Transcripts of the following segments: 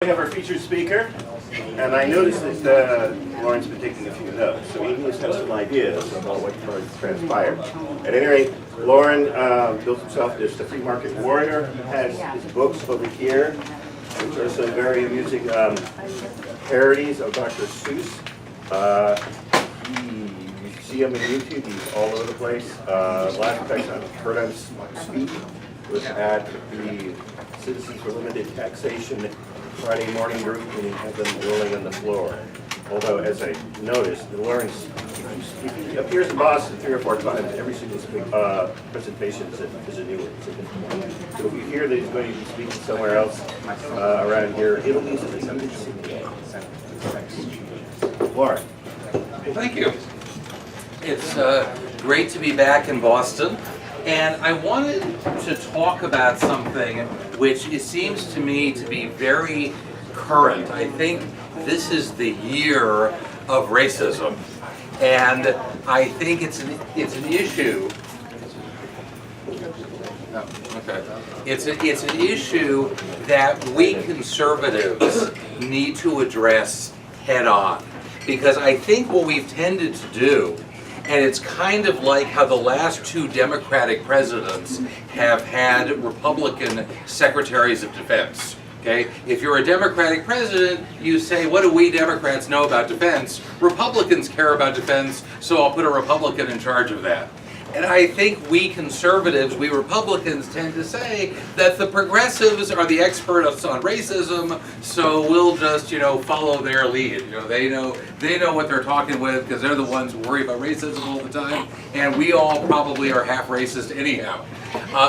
have our featured speaker, and I noticed that Loren's been taking a few notes, so he must have some ideas about what transpired. At any rate, Loren built himself as the free market warrior. He has his books over here, which are some very amusing parodies of Dr. Seuss. You see him on YouTube, he's all over the place. Last place I heard him speak was at the Citizens for Limited Taxation Friday morning group, and he had them rolling on the floor. Although, as I noticed, Loren's he appears in Boston 3 or 4 times. Every single presentation is a new one. So if you hear that he's going to be speaking somewhere else around here, it'll be something. Loren. Thank you. It's great to be back in Boston. And I wanted to talk about something which it seems to me to be very current. I think this is the year of racism. And I think it's an issue. Oh, okay. It's an issue that we conservatives need to address head on. Because I think what we've tended to do, and it's kind of like how the last 2 Democratic presidents have had Republican secretaries of defense. Okay? If you're a Democratic president, you say, what do we Democrats know about defense? Republicans care about defense, so I'll put a Republican in charge of that. And I think we conservatives, we Republicans, tend to say that the progressives are the experts on racism, so we'll just, follow their lead. They know what they're talking with because they're the ones who worry about racism all the time, and we all probably are half racist anyhow.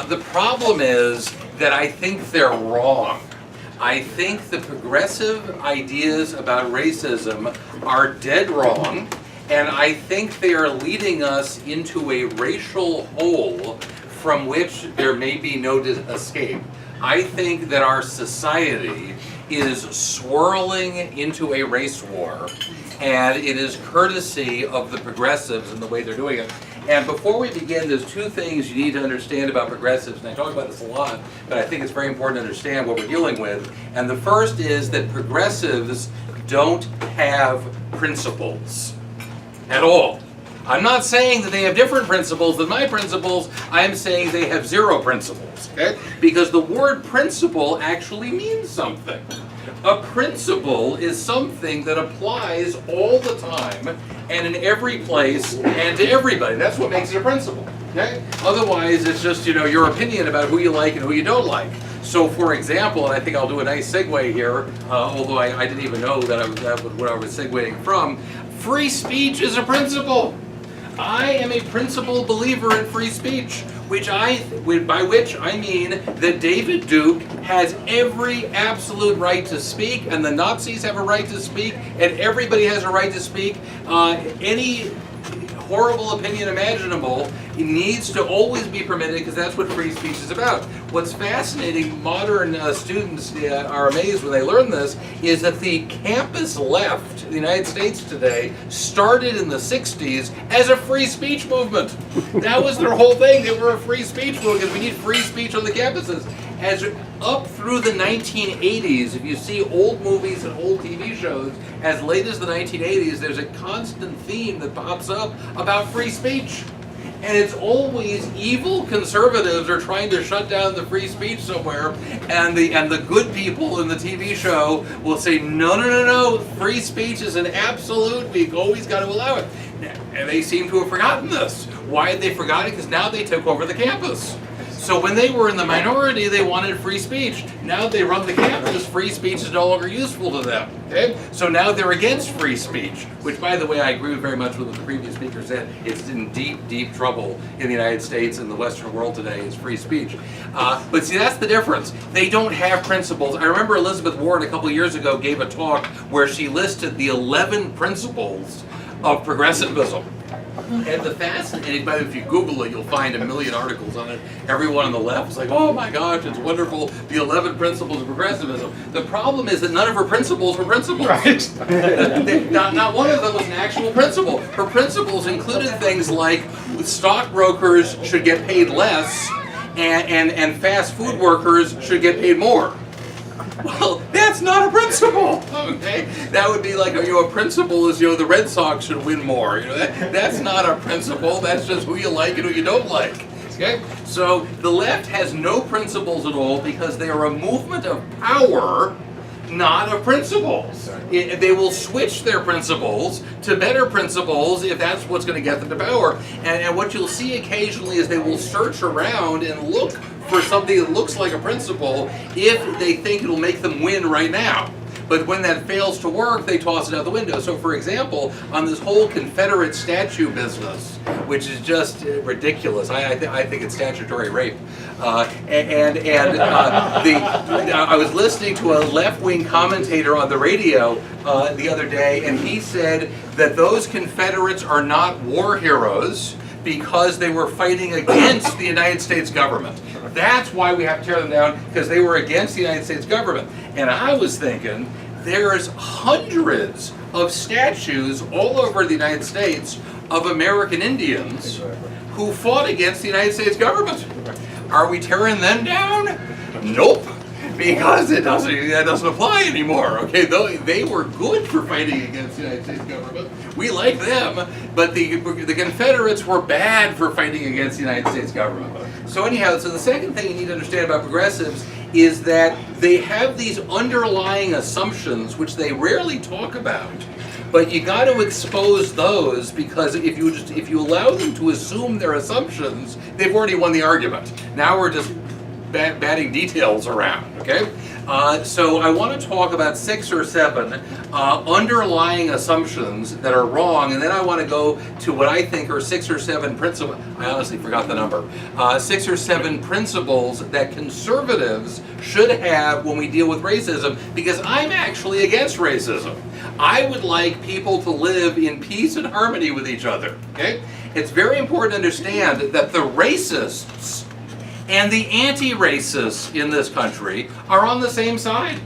The problem is that I think they're wrong. I think the progressive ideas about racism are dead wrong. And I think they are leading us into a racial hole from which there may be no escape. I think that our society is swirling into a race war, and it is courtesy of the progressives and the way they're doing it. And before we begin, there's 2 things you need to understand about progressives, and I talk about this a lot, but I think it's very important to understand what we're dealing with. And the first is that progressives don't have principles. At all. I'm not saying that they have different principles than my principles, I'm saying they have 0 principles, okay? Because the word principle actually means something. A principle is something that applies all the time and in every place and to everybody. That's what makes it a principle, okay? Otherwise, it's just, your opinion about who you like and who you don't like. So, for example, and I think I'll do a nice segue here, although I didn't even know that what I was segueing from, free speech is a principle. I am a principled believer in free speech, by which I mean that David Duke has every absolute right to speak, and the Nazis have a right to speak, and everybody has a right to speak. Any horrible opinion imaginable needs to always be permitted because that's what free speech is about. What's fascinating, modern students are amazed when they learn this, is that the campus left in the United States today started in the 60s as a free speech movement. That was their whole thing. They were a free speech movement because we need free speech on the campuses. As up through the 1980s, if you see old movies and old TV shows, as late as the 1980s, there's a constant theme that pops up about free speech. And it's always evil conservatives are trying to shut down the free speech somewhere, and the good people in the TV show will say, no, free speech is an absolute, we've always got to allow it. And they seem to have forgotten this. Why had they forgotten it? Because now they took over the campus. So when they were in the minority, they wanted free speech. Now they run the campus, free speech is no longer useful to them. Okay? So now they're against free speech, which, by the way, I agree very much with what the previous speaker said. It's in deep, deep trouble in the United States and the Western world today is free speech. But see, that's the difference. They don't have principles. I remember Elizabeth Warren a couple years ago gave a talk where she listed the 11 principles of progressivism. And the fascinating, but if you Google it, you'll find a million articles on it. Everyone on the left is like, oh my gosh, it's wonderful, the 11 principles of progressivism. The problem is that none of her principles were principles. Right. not one of them was an actual principle. Her principles included things like stockbrokers should get paid less and fast food workers should get paid more. Well, that's not a principle, okay? That would be like, a principle is, the Red Sox should win more. That's not a principle. That's just who you like and who you don't like. Okay? So the left has no principles at all because they are a movement of power, not of principles. They will switch their principles to better principles if that's what's going to get them to power. And what you'll see occasionally is they will search around and look for something that looks like a principle if they think it'll make them win right now. But when that fails to work, they toss it out the window. So for example, on this whole Confederate statue business, which is just ridiculous, I think it's statutory rape. I was listening to a left-wing commentator on the radio the other day, and he said that those Confederates are not war heroes because they were fighting against the United States government. That's why we have to tear them down, because they were against the United States government. And I was thinking, there's hundreds of statues all over the United States of American Indians who fought against the United States government. Are we tearing them down? Nope. Because that doesn't apply anymore. Okay, they were good for fighting against the United States government. We like them, but the Confederates were bad for fighting against the United States government. So anyhow, so the second thing you need to understand about progressives is that they have these underlying assumptions which they rarely talk about. But you got to expose those, because if you allow them to assume their assumptions, they've already won the argument. Now we're just batting details around, okay? So I want to talk about 6 or 7 underlying assumptions that are wrong, and then I want to go to what I think are 6 or 7 principles. I honestly forgot the number. 6 or 7 principles that conservatives should have when we deal with racism, because I'm actually against racism. I would like people to live in peace and harmony with each other, okay? It's very important to understand that the racists and the anti-racists in this country are on the same side.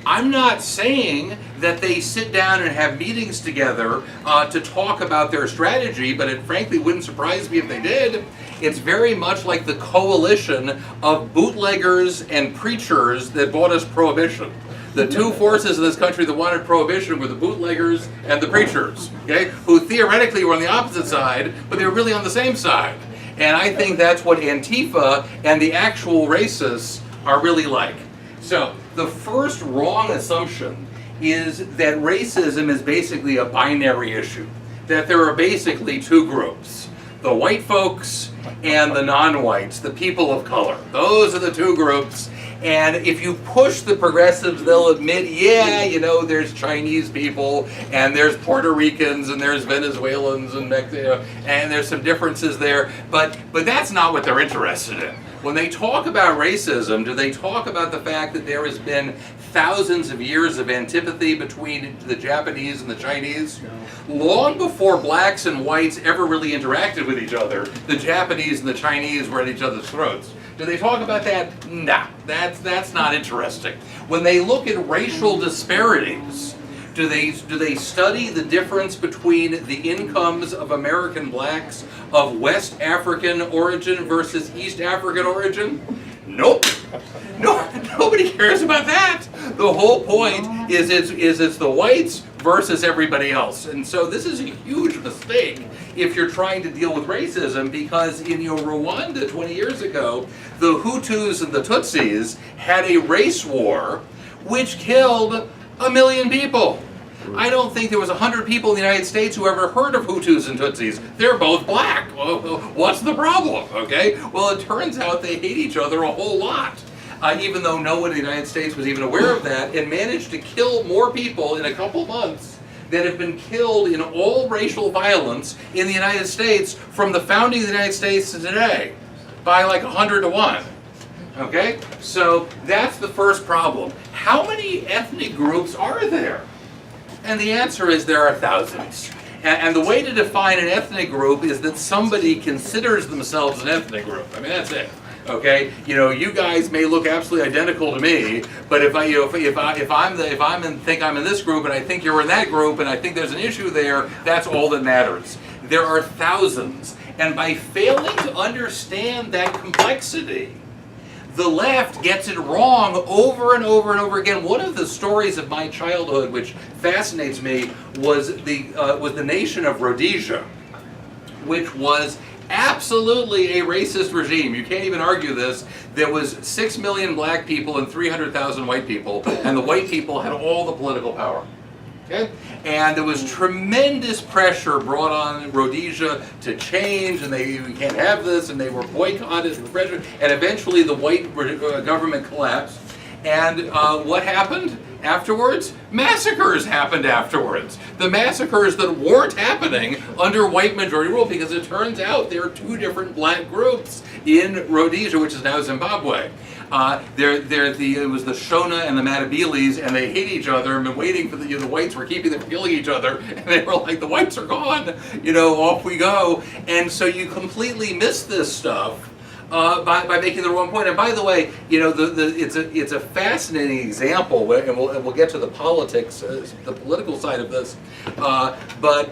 I'm not saying that they sit down and have meetings together to talk about their strategy, but it frankly wouldn't surprise me if they did. It's very much like the coalition of bootleggers and preachers that bought us prohibition. The two forces in this country that wanted prohibition were the bootleggers and the preachers, okay? Who theoretically were on the opposite side, but they were really on the same side. And I think that's what Antifa and the actual racists are really like. So the first wrong assumption is that racism is basically a binary issue. That there are basically 2 groups. The white folks and the non-whites, the people of color. Those are the 2 groups. And if you push the progressives, they'll admit, yeah, there's Chinese people, and there's Puerto Ricans, and there's Venezuelans, and Mexico, and there's some differences there, but that's not what they're interested in. When they talk about racism, do they talk about the fact that there has been thousands of years of antipathy between the Japanese and the Chinese? Long before blacks and whites ever really interacted with each other, the Japanese and the Chinese were at each other's throats. Do they talk about that? Nah, that's not interesting. When they look at racial disparities, do they study the difference between the incomes of American blacks of West African origin versus East African origin? Nope. No, nobody cares about that. The whole point is it's the whites versus everybody else. And so this is a huge mistake if you're trying to deal with racism, because in Rwanda 20 years ago, the Hutus and the Tutsis had a race war which killed 1 million people. I don't think there was 100 people in the United States who ever heard of Hutus and Tutsis. They're both black. Well, what's the problem, okay? Well, it turns out they hate each other a whole lot. Even though no one in the United States was even aware of that, and managed to kill more people in a couple months than have been killed in all racial violence in the United States from the founding of the United States to today, by like 100 to 1. Okay? So that's the first problem. How many ethnic groups are there? And the answer is there are thousands. And the way to define an ethnic group is that somebody considers themselves an ethnic group. I mean, that's it. Okay, you guys may look absolutely identical to me, but if I think I'm in this group and I think you're in that group and I think there's an issue there, that's all that matters. There are thousands, and by failing to understand that complexity, the left gets it wrong over and over and over again. One of the stories of my childhood, which fascinates me, was the nation of Rhodesia, which was absolutely a racist regime. You can't even argue this. There was 6 million black people and 300,000 white people, and the white people had all the political power. Okay? And there was tremendous pressure brought on Rhodesia to change, and we can't have this, and they were boycotted and pressured, and eventually the white government collapsed. And what happened afterwards? Massacres happened afterwards. The massacres that weren't happening under white majority rule, because it turns out there are two different black groups in Rhodesia, which is now Zimbabwe. It was the Shona and the Matabeles, and they hate each other and been waiting for the whites were keeping them from killing each other, and they were like, the whites are gone, off we go. And so you completely miss this stuff by making the wrong point. And by the way, it's a fascinating example, and we'll get to the politics, the political side of this. But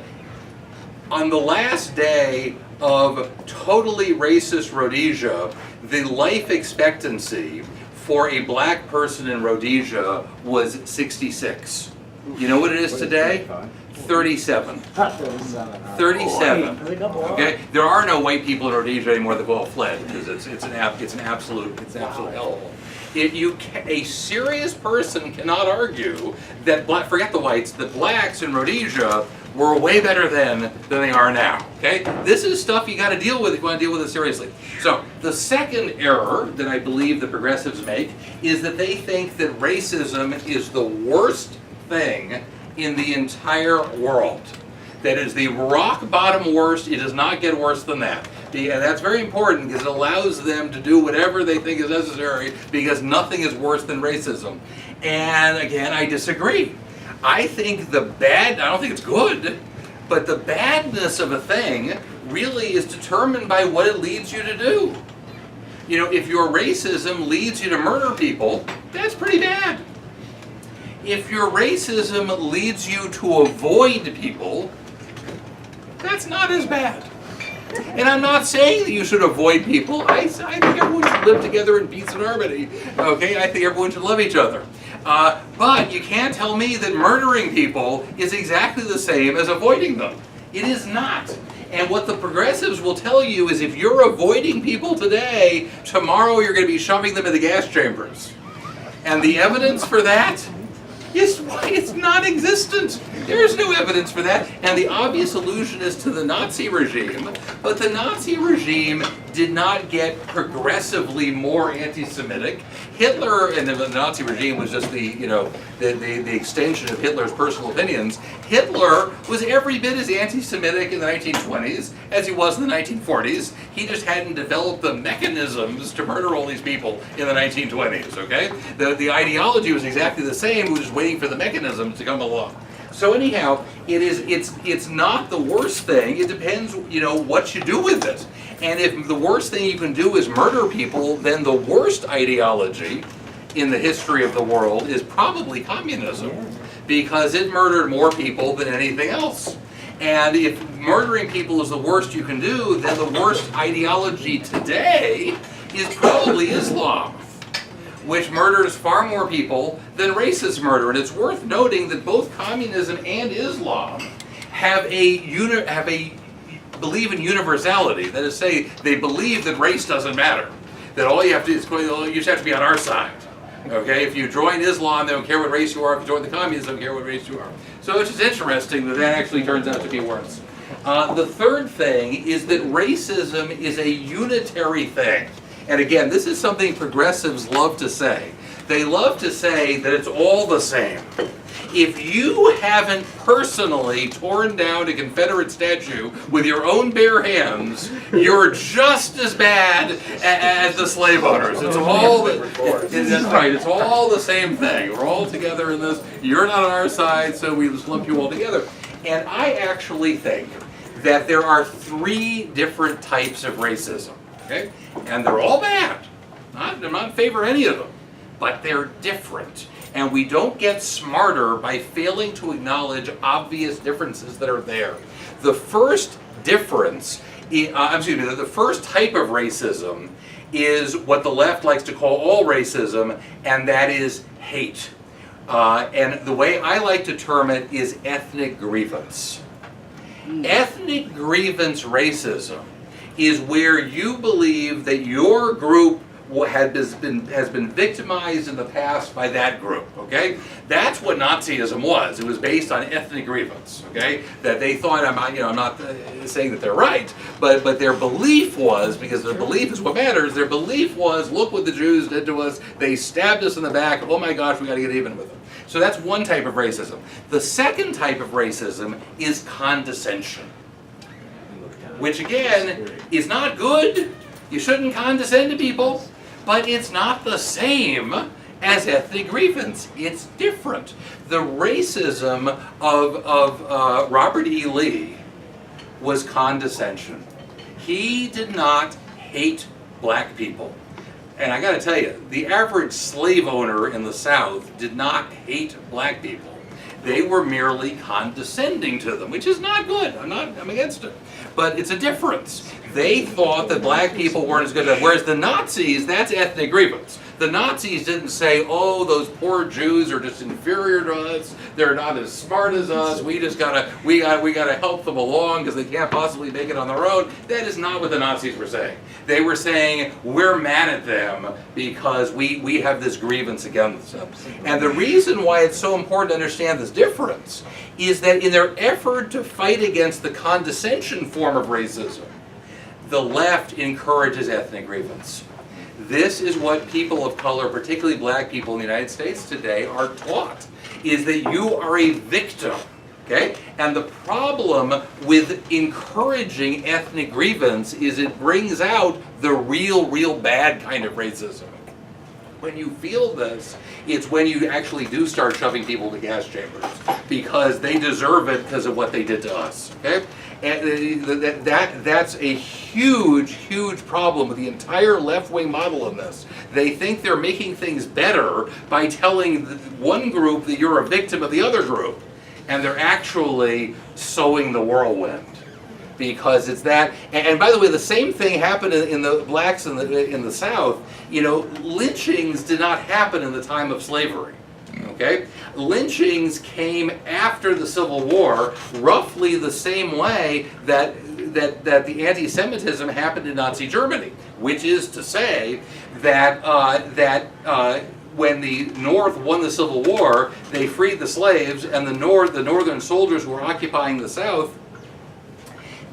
on the last day of totally racist Rhodesia, the life expectancy for a black person in Rhodesia was 66. You know what it is today? 37. 37. Okay, there are no white people in Rhodesia anymore. They've all fled because it's an absolute hellhole. A serious person cannot argue that forget the whites, that blacks in Rhodesia were way better then than they are now. Okay, this is stuff you got to deal with if you want to deal with it seriously. So the second error that I believe the progressives make is that they think that racism is the worst thing in the entire world. That is the rock bottom worst. It does not get worse than that. And that's very important because it allows them to do whatever they think is necessary, because nothing is worse than racism. And again, I disagree. I think I don't think it's good, but the badness of a thing really is determined by what it leads you to do. If your racism leads you to murder people, that's pretty bad. If your racism leads you to avoid people, that's not as bad. And I'm not saying that you should avoid people. I think everyone should live together in peace and harmony. Okay, I think everyone should love each other. But you can't tell me that murdering people is exactly the same as avoiding them. It is not. And what the progressives will tell you is if you're avoiding people today, tomorrow you're going to be shoving them in the gas chambers. And the evidence for that is it's non-existent. There is no evidence for that. And the obvious allusion is to the Nazi regime. But the Nazi regime did not get progressively more anti-Semitic. Hitler and the Nazi regime was just the extension of Hitler's personal opinions. Hitler was every bit as anti-Semitic in the 1920s as he was in the 1940s. He just hadn't developed the mechanisms to murder all these people in the 1920s, okay? The ideology was exactly the same, we were just waiting for the mechanisms to come along. So anyhow, it's not the worst thing. It depends, what you do with it. And if the worst thing you can do is murder people, then the worst ideology in the history of the world is probably communism, because it murdered more people than anything else. And if murdering people is the worst you can do, then the worst ideology today is probably Islam, which murders far more people than racist murder. And it's worth noting that both communism and Islam believe in universality. That is, say, they believe that race doesn't matter. That all you have to do you just have to be on our side. Okay, if you join Islam, they don't care what race you are. If you join the communists, they don't care what race you are. So it's just interesting that actually turns out to be worse. The third thing is that racism is a unitary thing. And again, this is something progressives love to say. They love to say that it's all the same. If you haven't personally torn down a Confederate statue with your own bare hands, you're just as bad as the slave owners. It's all that's right. It's all the same thing. We're all together in this. You're not on our side, so we just lump you all together. And I actually think that there are 3 different types of racism. Okay? And they're all bad. I'm not in favor of any of them. But they're different. And we don't get smarter by failing to acknowledge obvious differences that are there. The first difference, the first type of racism is what the left likes to call all racism, and that is hate. And the way I like to term it is ethnic grievance. Ethnic grievance racism is where you believe that your group has been victimized in the past by that group, okay? That's what Nazism was. It was based on ethnic grievance, okay? That they thought, I'm not saying that they're right, but their belief was, because their belief is what matters, their belief was, look what the Jews did to us, they stabbed us in the back, oh my gosh, we gotta get even with them. So that's one type of racism. The second type of racism is condescension, which again is not good. You shouldn't condescend to people, but it's not the same as ethnic grievance. It's different. The racism of Robert E. Lee was condescension. He did not hate black people. And I gotta tell you, the average slave owner in the South did not hate black people. They were merely condescending to them, which is not good. I'm against it. But it's a difference. They thought that black people weren't as good as, whereas the Nazis, that's ethnic grievance. The Nazis didn't say, oh, those poor Jews are just inferior to us, they're not as smart as us, we gotta help them along because they can't possibly make it on their own. That is not what the Nazis were saying. They were saying, we're mad at them because we have this grievance against them. And the reason why it's so important to understand this difference is that in their effort to fight against the condescension form of racism, the left encourages ethnic grievance. This is what people of color, particularly black people in the United States today, are taught, is that you are a victim, okay? And the problem with encouraging ethnic grievance is it brings out the real bad kind of racism. When you feel this, it's when you actually do start shoving people to gas chambers because they deserve it because of what they did to us, okay? And that's a huge problem with the entire left-wing model in this. They think they're making things better by telling one group that you're a victim of the other group, and they're actually sowing the whirlwind. Because it's that, and by the way, the same thing happened in the blacks in the South. You know, lynchings did not happen in the time of slavery. Okay, lynchings came after the Civil War, roughly the same way that the anti-Semitism happened in Nazi Germany, which is to say that when the North won the Civil War, they freed the slaves, and the northern soldiers who were occupying the South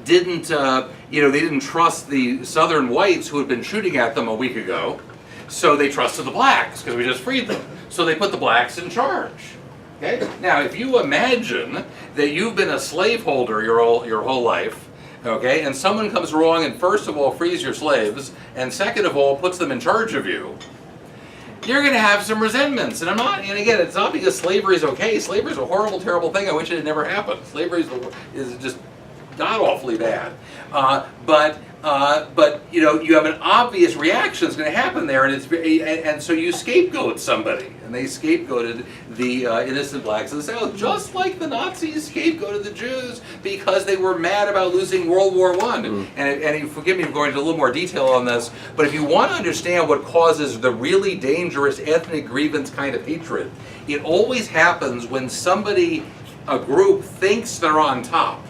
didn't they didn't trust the Southern whites who had been shooting at them a week ago, so they trusted the blacks because we just freed them. So they put the blacks in charge. Okay? Now, if you imagine that you've been a slaveholder your whole life, okay, and someone comes along and first of all frees your slaves, and second of all puts them in charge of you, you're going to have some resentments. And again, it's not because slavery is okay. Slavery is a horrible, terrible thing. I wish it had never happened. Slavery is just god-awfully bad. But you have an obvious reaction that's going to happen there, and so you scapegoat somebody, and they scapegoated the innocent blacks in the South, just like the Nazis scapegoated the Jews because they were mad about losing World War I. And forgive me for going into a little more detail on this, but if you want to understand what causes the really dangerous ethnic grievance kind of hatred, it always happens when a group thinks they're on top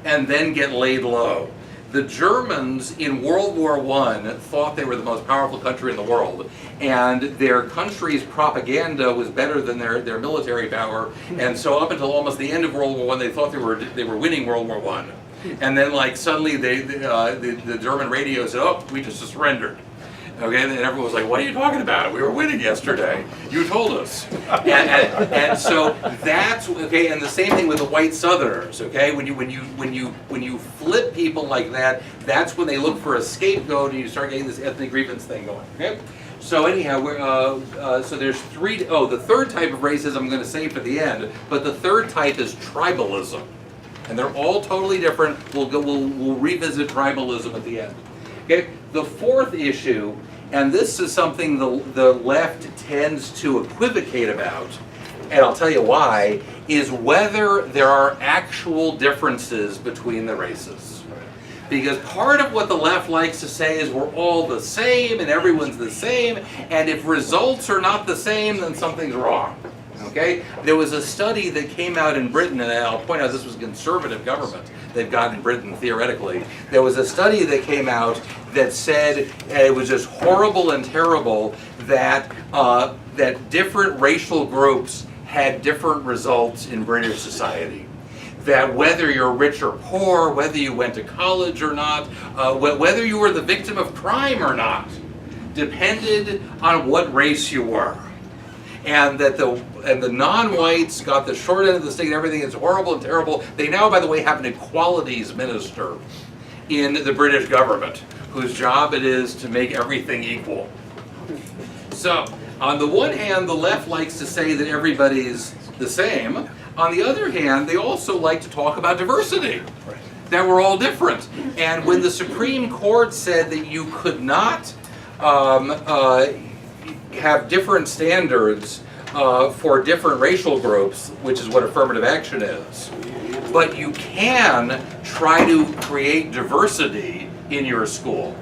and then get laid low. The Germans in World War I thought they were the most powerful country in the world, and their country's propaganda was better than their military power, and so up until almost the end of World War I, they thought they were winning World War I. And then suddenly the German radio said, oh, we just surrendered. Okay, and everyone was like, what are you talking about? We were winning yesterday. You told us. And so that's, okay, and the same thing with the white Southerners, okay? When you flip people like that, that's when they look for a scapegoat and you start getting this ethnic grievance thing going, okay? So anyhow, so there's the third type of racism I'm going to save for the end, but the third type is tribalism. And they're all totally different. We'll revisit tribalism at the end. Okay, the fourth issue, and this is something the left tends to equivocate about, and I'll tell you why, is whether there are actual differences between the races. Because part of what the left likes to say is we're all the same and everyone's the same, and if results are not the same, then something's wrong. Okay? There was a study that came out in Britain, and I'll point out this was a conservative government they've got in Britain, theoretically. There was a study that came out that said it was just horrible and terrible that, that different racial groups had different results in British society. That whether you're rich or poor, whether you went to college or not, whether you were the victim of crime or not, depended on what race you were. And that the non-whites got the short end of the stick and everything is horrible and terrible. They now, by the way, have an equalities minister in the British government, whose job it is to make everything equal. So, on the one hand, the left likes to say that everybody's the same. On the other hand, they also like to talk about diversity, that we're all different. And when the Supreme Court said that you could not have different standards for different racial groups, which is what affirmative action is, but you can try to create diversity in your school.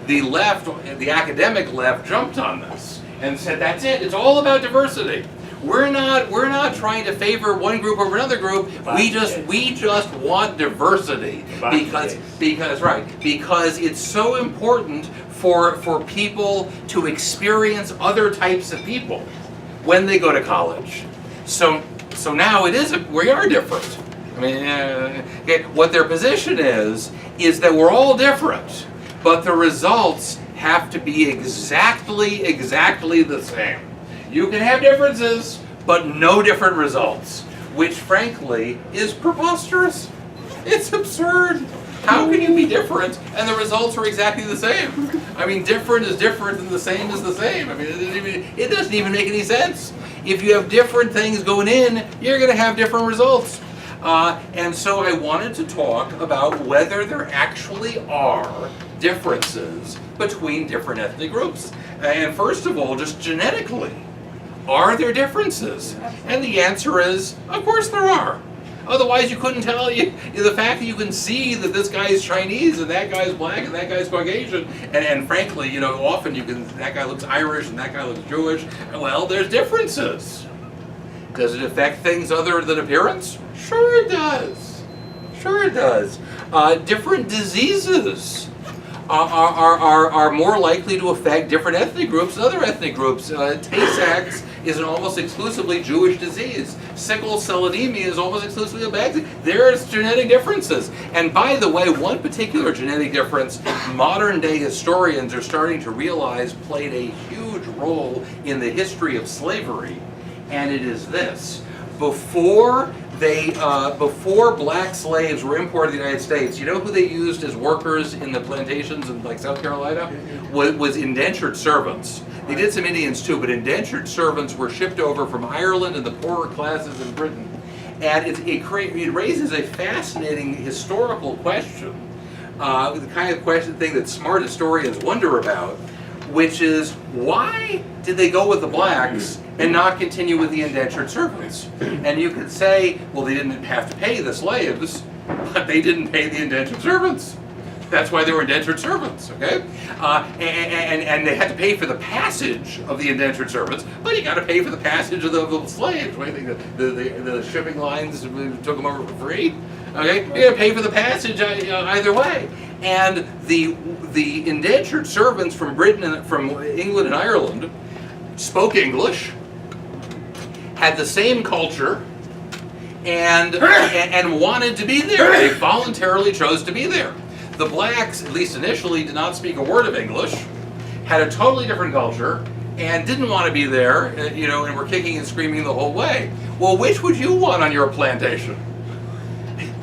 The left, the academic left, jumped on this and said, that's it, it's all about diversity. We're not trying to favor one group over another group. We just want diversity because it's so important for people to experience other types of people when they go to college. So now we are different. I mean, what their position is that we're all different, but the results have to be exactly the same. You can have differences, but no different results, which frankly is preposterous. It's absurd. How can you be different and the results are exactly the same? I mean, different is different and the same is the same. I mean, it doesn't even make any sense. If you have different things going in, you're going to have different results. And so I wanted to talk about whether there actually are differences between different ethnic groups. And first of all, just genetically, are there differences? And the answer is, of course there are. Otherwise you couldn't tell. The fact that you can see that this guy is Chinese and that guy is black and that guy is Caucasian, and frankly, often that guy looks Irish and that guy looks Jewish. Well, there's differences. Does it affect things other than appearance? Sure it does. Sure it does. Different diseases are more likely to affect different ethnic groups than other ethnic groups. Tay-Sachs is an almost exclusively Jewish disease. Sickle cell anemia is almost exclusively a black disease. There's genetic differences. And by the way, one particular genetic difference modern day historians are starting to realize played a huge role in the history of slavery, and it is this. Before black slaves were imported to the United States, you know who they used as workers in the plantations in like South Carolina? Was indentured servants. They did some Indians too, but indentured servants were shipped over from Ireland and the poorer classes in Britain. And it raises a fascinating historical question, the kind of thing that smart historians wonder about, which is, why did they go with the blacks and not continue with the indentured servants? And you could say, well, they didn't have to pay the slaves, but they didn't pay the indentured servants. That's why they were indentured servants, okay? And they had to pay for the passage of the indentured servants, but you got to pay for the passage of the slaves. What do you think, the shipping lines took them over for free? Okay, you got to pay for the passage either way. And the indentured servants from Britain and from England and Ireland spoke English, had the same culture, and wanted to be there. They voluntarily chose to be there. The blacks, at least initially, did not speak a word of English, had a totally different culture, and didn't want to be there, and were kicking and screaming the whole way. Well, which would you want on your plantation?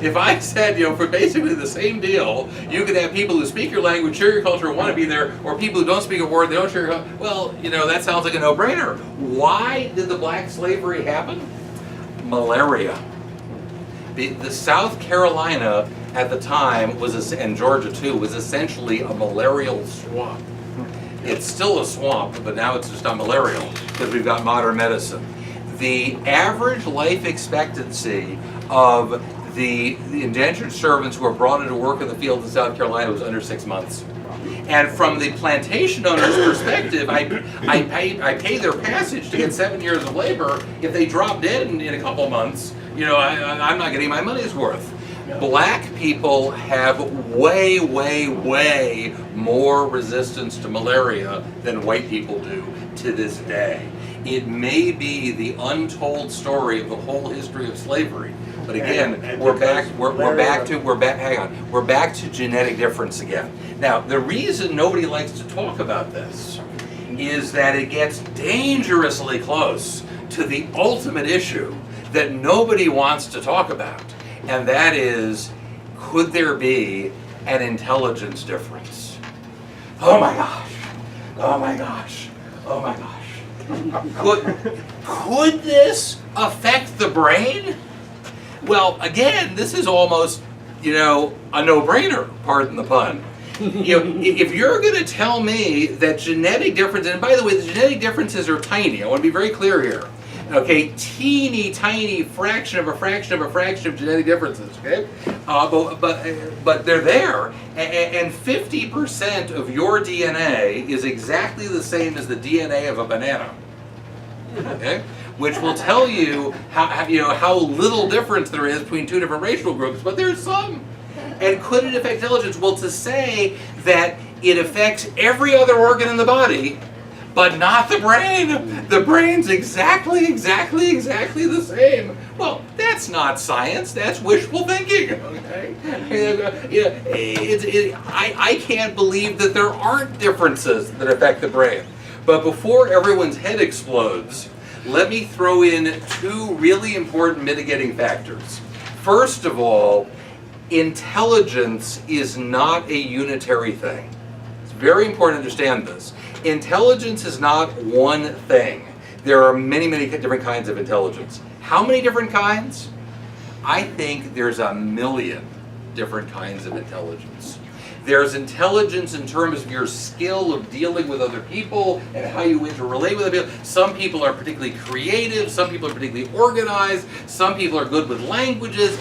If I said, for basically the same deal, you could have people who speak your language, share your culture, and want to be there, or people who don't speak a word, they don't share your culture. Well, that sounds like a no-brainer. Why did the black slavery happen? Malaria. The South Carolina at the time and Georgia too, was essentially a malarial swamp. It's still a swamp, but now it's just not malarial because we've got modern medicine. The average life expectancy of the indentured servants who were brought into work in the fields in South Carolina was under 6 months. And from the plantation owner's perspective, I pay their passage to get 7 years of labor. If they drop dead in a couple months, I'm not getting my money's worth. Black people have way, way, way more resistance to malaria than white people do to this day. It may be the untold story of the whole history of slavery. But again, we're back to genetic difference again. Now, the reason nobody likes to talk about this is that it gets dangerously close to the ultimate issue that nobody wants to talk about. And that is, could there be an intelligence difference? Oh my gosh, oh my gosh, oh my gosh. Could this affect the brain? Well, again, this is almost, a no-brainer, pardon the pun. If you're going to tell me that genetic differences, and by the way, the genetic differences are tiny, I want to be very clear here. Okay, teeny tiny fraction of a fraction of a fraction of genetic differences, okay? But they're there, and 50% of your DNA is exactly the same as the DNA of a banana, okay? Which will tell you how little difference there is between two different racial groups, but there's some. And could it affect intelligence? Well, to say that it affects every other organ in the body, but not the brain. The brain's exactly the same. Well, that's not science. That's wishful thinking. Okay? I can't believe that there aren't differences that affect the brain. But before everyone's head explodes, let me throw in two really important mitigating factors. First of all, intelligence is not a unitary thing. It's very important to understand this. Intelligence is not one thing. There are many, many different kinds of intelligence. How many different kinds? I think there's 1 million different kinds of intelligence. There's intelligence in terms of your skill of dealing with other people and how you interrelate with other people. Some people are particularly creative, some people are particularly organized, some people are good with languages,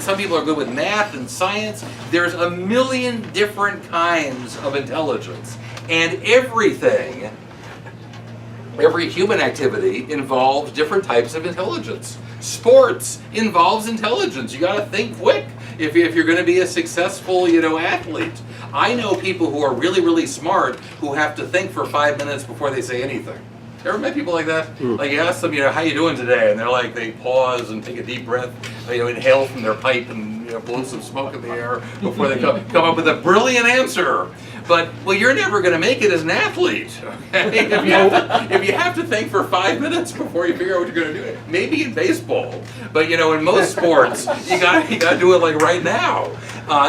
some people are good with math and science. There's 1 million different kinds of intelligence. And every human activity involves different types of intelligence. Sports involves intelligence. You got to think quick if you're going to be a successful, athlete. I know people who are really, really smart who have to think for 5 minutes before they say anything. Ever met people like that? Like you ask them, how you doing today? And they're like, they pause and take a deep breath, inhale from their pipe and blow some smoke in the air before they come up with a brilliant answer. But, you're never going to make it as an athlete, okay? If you have to think for 5 minutes before you figure out what you're going to do, maybe in baseball. But, in most sports, you got to do it like right now,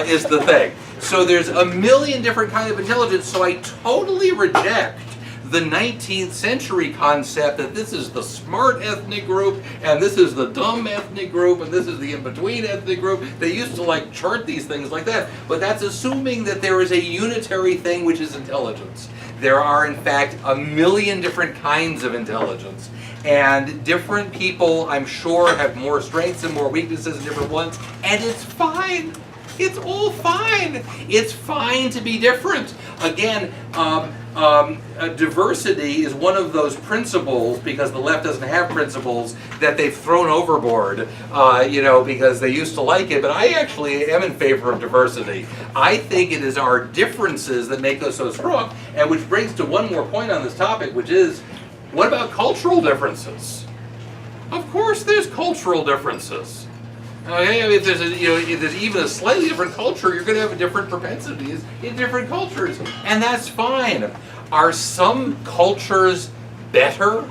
is the thing. So there's 1 million different kinds of intelligence, so I totally reject the 19th century concept that this is the smart ethnic group, and this is the dumb ethnic group, and this is the in-between ethnic group. They used to chart these things like that, but that's assuming that there is a unitary thing which is intelligence. There are, in fact, 1 million different kinds of intelligence, and different people, I'm sure, have more strengths and more weaknesses in different ones, and it's fine. It's all fine. It's fine to be different. Again, diversity is one of those principles, because the left doesn't have principles, that they've thrown overboard, because they used to like it. But I actually am in favor of diversity. I think it is our differences that make us so strong. And which brings to one more point on this topic, which is, what about cultural differences? Of course there's cultural differences. Okay, if there's even a slightly different culture, you're going to have different propensities in different cultures, and that's fine. Are some cultures better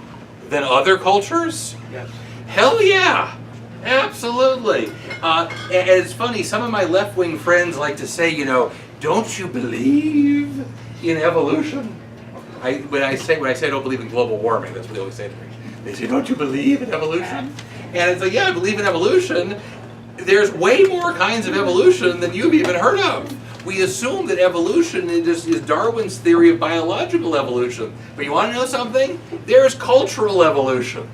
than other cultures? Yes. Hell yeah, absolutely. And it's funny. Some of my left-wing friends like to say, don't you believe in evolution? When I say I don't believe in global warming, that's what they always say to me. They say, don't you believe in evolution? And it's like, yeah, I believe in evolution. There's way more kinds of evolution than you've even heard of. We assume that evolution is Darwin's theory of biological evolution. But you want to know something? There's cultural evolution.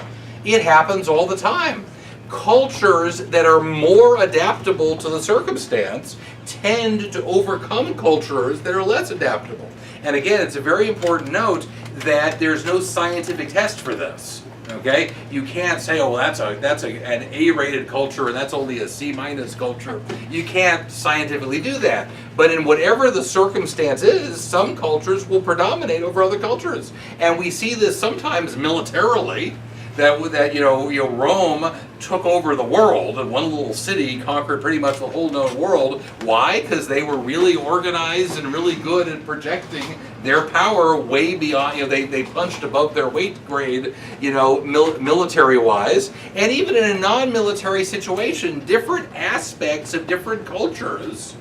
It happens all the time. cultures that are more adaptable to the circumstance tend to overcome cultures that are less adaptable. And again, it's a very important note that there's no scientific test for this. Okay, you can't say, oh, well, that's an A-rated culture and that's only a C- culture. You can't scientifically do that. But in whatever the circumstance is, some cultures will predominate over other cultures, and we see this sometimes militarily. That Rome took over the world, and one little city conquered pretty much the whole known world. Why? Because they were really organized and really good at projecting their power way beyond. They punched above their weight grade, military-wise, and even in a non-military situation, different aspects of different cultures,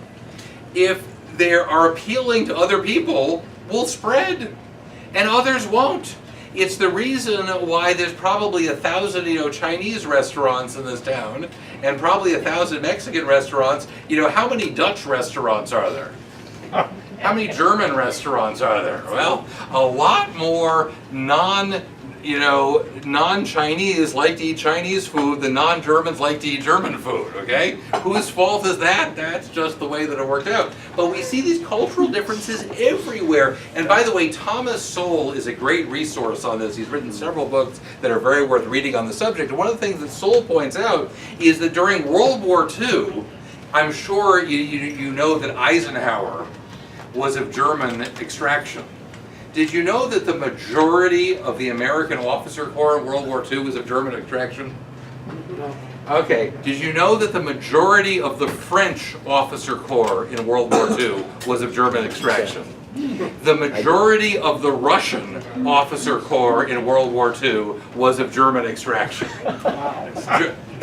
if they are appealing to other people, will spread, and others won't. It's the reason why there's probably 1,000, Chinese restaurants in this town, and probably 1,000 Mexican restaurants. How many Dutch restaurants are there? How many German restaurants are there? Well, a lot more non-Chinese like to eat Chinese food than non-Germans like to eat German food, okay? Whose fault is that? That's just the way that it worked out. But we see these cultural differences everywhere. And by the way, Thomas Sowell is a great resource on this. He's written several books that are very worth reading on the subject. And one of the things that Sowell points out is that during World War II, I'm sure you know that Eisenhower was of German extraction. Did you know that the majority of the American officer corps in World War II was of German extraction? No. Okay. Did you know that the majority of the French officer corps in World War II was of German extraction? The majority of the Russian officer corps in World War II was of German extraction.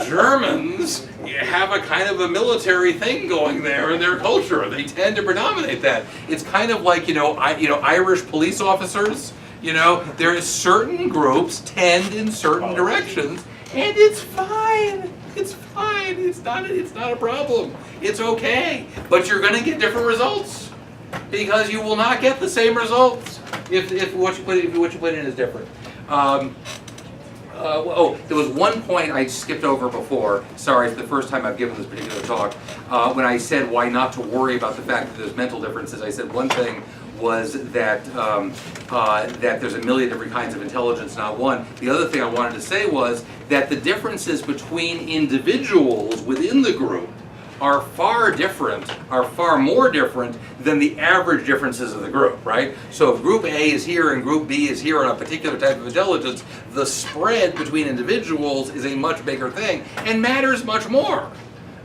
Germans have a kind of a military thing going there in their culture. They tend to predominate that. It's kind of like, Irish police officers. There is certain groups tend in certain directions, and it's fine. It's fine. It's not a problem. It's okay. But you're going to get different results, because you will not get the same results if what you put in is different. There was one point I skipped over before. Sorry, it's the first time I've given this particular talk. When I said why not to worry about the fact that there's mental differences, I said one thing was that that there's a million different kinds of intelligence, not one. The other thing I wanted to say was that the differences between individuals within the group are far more different than the average differences of the group, right? So if group A is here and group B is here on a particular type of intelligence, the spread between individuals is a much bigger thing and matters much more,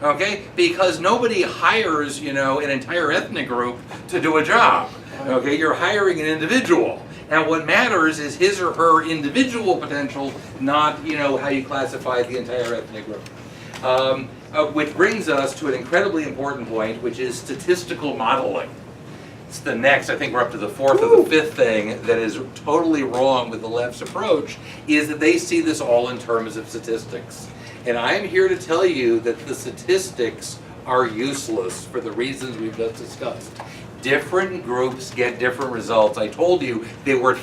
okay? Because nobody hires, an entire ethnic group to do a job, okay? You're hiring an individual. And what matters is his or her individual potential, not, how you classify the entire ethnic group. Which brings us to an incredibly important point, which is statistical modeling. It's the next, I think we're up to the fourth or the fifth thing that is totally wrong with the left's approach, is that they see this all in terms of statistics. And I'm here to tell you that the statistics are useless for the reasons we've just discussed. Different groups get different results. I told you they were